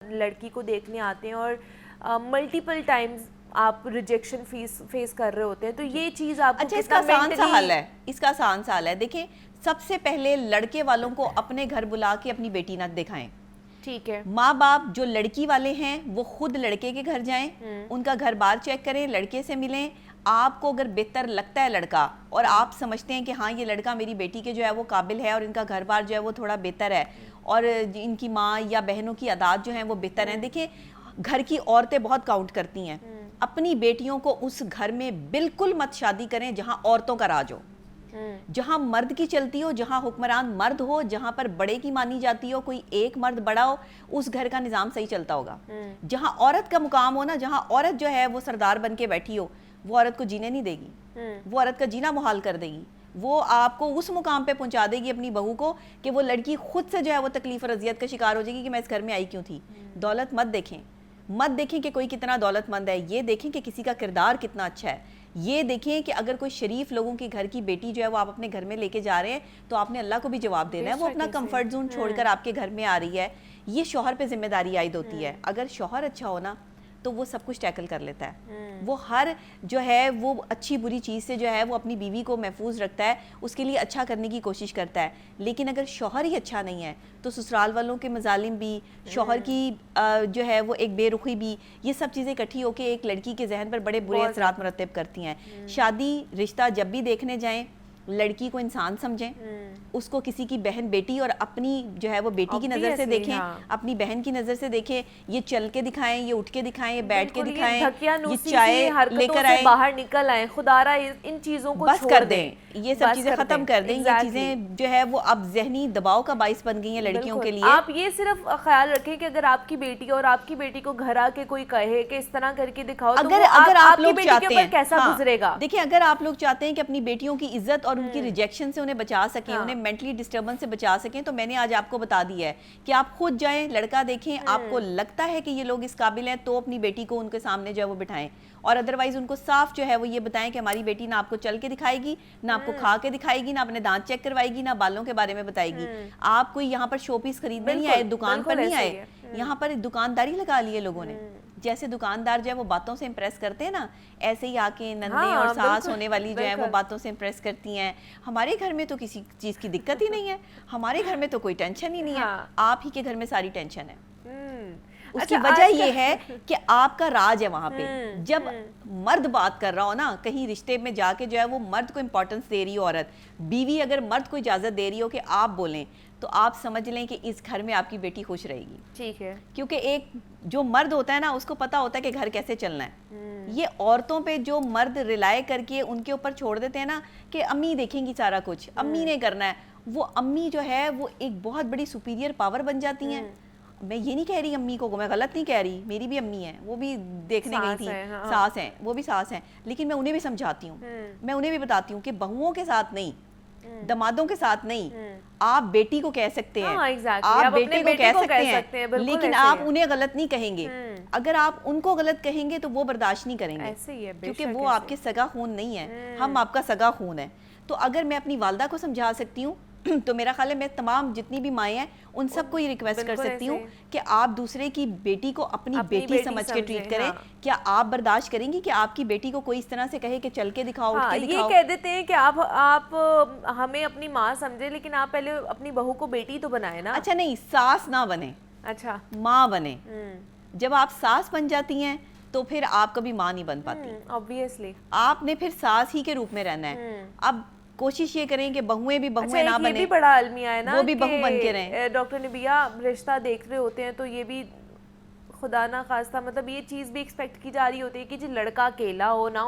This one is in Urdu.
لڑکی کو دیکھنے آتے ہیں اور ملٹیپل ٹائمز آپ ریجیکشن فیس کر رہے ہوتے ہیں, تو یہ چیز آپ کو اچھا, اس کا آسان سا حل ہے, اس کا آسان سا حل ہے. دیکھیں, سب سے پہلے لڑکے والوں کو اپنے گھر بلا کے اپنی بیٹی نہ دکھائیں. ٹھیک ہے, ماں باپ جو لڑکی والے ہیں وہ خود لڑکے کے گھر جائیں, ان کا گھر بار چیک کریں, لڑکے سے ملیں. آپ کو اگر بہتر لگتا ہے لڑکا اور آپ سمجھتے ہیں کہ ہاں یہ لڑکا میری بیٹی کے جو ہے وہ قابل ہے اور ان کا گھر بار جو ہے وہ تھوڑا بہتر ہے اور ان کی ماں یا بہنوں کی عادات جو ہیں وہ بہتر ہیں. دیکھیں, گھر کی عورتیں بہت کاؤنٹ کرتی ہیں. اپنی بیٹیوں کو اس گھر میں بالکل مت شادی کریں جہاں عورتوں کا راج ہو, جہاں مرد کی چلتی ہو, جہاں حکمران مرد ہو, جہاں پر بڑے کی مانی جاتی ہو, کوئی ایک مرد بڑا ہو, اس گھر کا نظام صحیح چلتا ہوگا. جہاں عورت کا مقام ہو نا, جہاں عورت جو ہے وہ سردار بن کے بیٹھی ہو, وہ عورت کو جینے نہیں دے گی, وہ عورت کا جینا محال کر دے گی. وہ آپ کو اس مقام پہ پہنچا دے گی اپنی بہو کو کہ وہ لڑکی خود سے جو ہے وہ تکلیف اور اذیت کا شکار ہو جائے گی کہ میں اس گھر میں آئی کیوں تھی. دولت مت دیکھیں کہ کوئی کتنا دولت مند ہے, یہ دیکھیں کہ کسی کا کردار کتنا اچھا ہے. یہ دیکھیں کہ اگر کوئی شریف لوگوں کے گھر کی بیٹی جو ہے وہ آپ اپنے گھر میں لے کے جا رہے ہیں تو آپ نے اللہ کو بھی جواب دینا ہے. وہ اپنا کمفرٹ زون چھوڑ کر آپ کے گھر میں آ رہی ہے, یہ شوہر پہ ذمہ داری عائد ہوتی ہے. اگر شوہر اچھا ہونا تو وہ سب کچھ ٹیکل کر لیتا ہے. وہ ہر جو ہے وہ اچھی بری چیز سے جو ہے وہ اپنی بیوی کو محفوظ رکھتا ہے, اس کے لیے اچھا کرنے کی کوشش کرتا ہے. لیکن اگر شوہر ہی اچھا نہیں ہے تو سسرال والوں کے مظالم بھی, شوہر کی جو ہے وہ ایک بے رخی بھی, یہ سب چیزیں اکٹھی ہو کے ایک لڑکی کے ذہن پر بڑے برے اثرات مرتب کرتی ہیں. شادی رشتہ جب بھی دیکھنے جائیں, لڑکی کو انسان سمجھیں, اس کو کسی کی بہن بیٹی اور اپنی جو ہے وہ بیٹی کی نظر سے دیکھیں, اپنی بہن کی نظر سے دیکھیں. یہ چل کے دکھائیں, یہ اٹھ کے دکھائیں, یہ بیٹھ کے دکھائیں, یہ چائے لے کر آئیں, باہر نکل آئیں. خدا را ان چیزوں کو بس کر دیں, یہ سب چیزیں ختم کر دیں. یہ چیزیں جو ہے وہ اب ذہنی دباؤ کا باعث بن گئی ہیں لڑکیوں کے لیے. آپ یہ صرف خیال رکھیں کہ اگر آپ کی بیٹی اور آپ کی بیٹی کو گھر آ کے کوئی کہے کہ اس طرح کر کے دکھاؤ, اگر آپ لوگ چاہتے ہیں, کیسا گزرے گا. دیکھیں, اگر آپ لوگ چاہتے ہیں کہ اپنی بیٹیوں کی عزت اور ان کی ریجیکشن سے انہیں بچا سکیں, انہیں مینٹلی ڈسٹربنس سے بچا سکیں, تو میں نے آج آپ کو بتا دیا ہے کہ آپ خود جائیں, لڑکا دیکھیں, آپ کو لگتا ہے کہ یہ لوگ اس قابل ہیں تو اپنی بیٹی کو ان کے سامنے جو ہے وہ بٹھائیں. اور ادروائز ان کو صاف جو ہے وہ یہ بتائیں کہ ہماری بیٹی نہ آپ کو چل کے دکھائے گی, نہ آپ کو کھا کے دکھائے گی, نہ اپنے دانت چیک کروائے گی, نہ بالوں کے بارے میں بتائے گی. آپ کوئی یہاں پر شو پیس خریدنے نہیں آئے, دکان پر نہیں آئے, یہاں پر دکانداری لگا لی ہے لوگوں نے. جیسے دکاندار جو ہے وہ باتوں سے امپریس کرتے ہیں نا, ایسے ہی آ کے نندے اور ساس ہونے والی جو ہے وہ باتوں سے امپریس کرتی ہیں. ہمارے گھر میں تو کسی چیز کی دقت ہی نہیں ہے, ہمارے گھر میں تو کوئی ٹینشن ہی نہیں ہے. آپ ہی کے گھر میں ساری ٹینشن ہے. اس کی وجہ یہ ہے کہ آپ کا راج ہے وہاں پہ. جب مرد بات کر رہا ہو نا کہیں رشتے میں جا کے, جو ہے وہ مرد کو امپورٹنس دے رہی ہو عورت, بیوی اگر مرد کو اجازت دے رہی ہو کہ آپ بولیں, تو آپ سمجھ لیں کہ اس گھر میں آپ کی بیٹی خوش رہے گی. ٹھیک ہے, کیونکہ ایک جو مرد ہوتا ہے نا, اس کو پتا ہوتا ہے کہ گھر کیسے چلنا ہے. یہ عورتوں پہ جو مرد ریلائے کر کے ان کے اوپر چھوڑ دیتے ہیں نا کہ امی دیکھیں گی سارا کچھ, امی نے کرنا ہے, وہ امی جو ہے وہ ایک بہت بڑی سپیریئر پاور بن جاتی ہیں. میں یہ نہیں کہہ رہی امی کو, میں غلط نہیں کہہ رہی, میری بھی امی ہیں, وہ بھی دیکھنے گئی تھی, ساس ہیں, وہ بھی ساس ہیں, لیکن میں انہیں بھی سمجھاتی ہوں, میں انہیں بھی بتاتی ہوں کہ بہوؤں کے ساتھ نہیں, دمادوں کے ساتھ نہیں, آپ بیٹی کو کہہ سکتے ہیں, آپ بیٹے کو کہہ سکتے ہیں, لیکن آپ انہیں غلط نہیں کہیں گے. اگر آپ ان کو غلط کہیں گے تو وہ برداشت نہیں کریں گے, کیونکہ وہ آپ کے سگا خون نہیں ہے, ہم آپ کا سگا خون ہے. تو اگر میں اپنی والدہ کو سمجھا سکتی ہوں تو میرا خیال ہے میں تمام جتنی بھی مائیں ہیں ان سب کو یہ ریکویسٹ کر سکتی ہوں کہ آپ دوسرے کی بیٹی کو اپنی بیٹی سمجھ کے ٹریٹ کریں. کیا آپ برداشت کریں گی کہ آپ کی بیٹی کو کوئی اس طرح سے کہے کہ چل کے دکھاؤ, اٹھ کے دکھاؤ؟ یہ کہہ دیتے ہیں کہ آپ ہمیں اپنی ماں سمجھے, لیکن آپ پہلے اپنی بہو کو بیٹی تو بنائے نا. اچھا نہیں, ساس نہ بنے, اچھا ماں بنے. جب آپ ساس بن جاتی ہیں تو پھر آپ کبھی ماں نہیں بن پاتی. obviously آپ نے پھر ساس ہی کے روپ میں رہنا ہے. اب کوشش یہ کریں کہ بہویں بھی بہویں نہ بنیں, یہ بھی بڑا المیہ ہے نا, وہ بھی بہو بن کے رہیں. ڈاکٹر نبیہ رشتہ دیکھ رہے ہوتے ہیں تو یہ بھی خدا نہ خواستہ مطلب یہ چیز بھی ایکسپیکٹ کی جا رہی ہوتی ہے کہ جو لڑکا اکیلا ہو نا,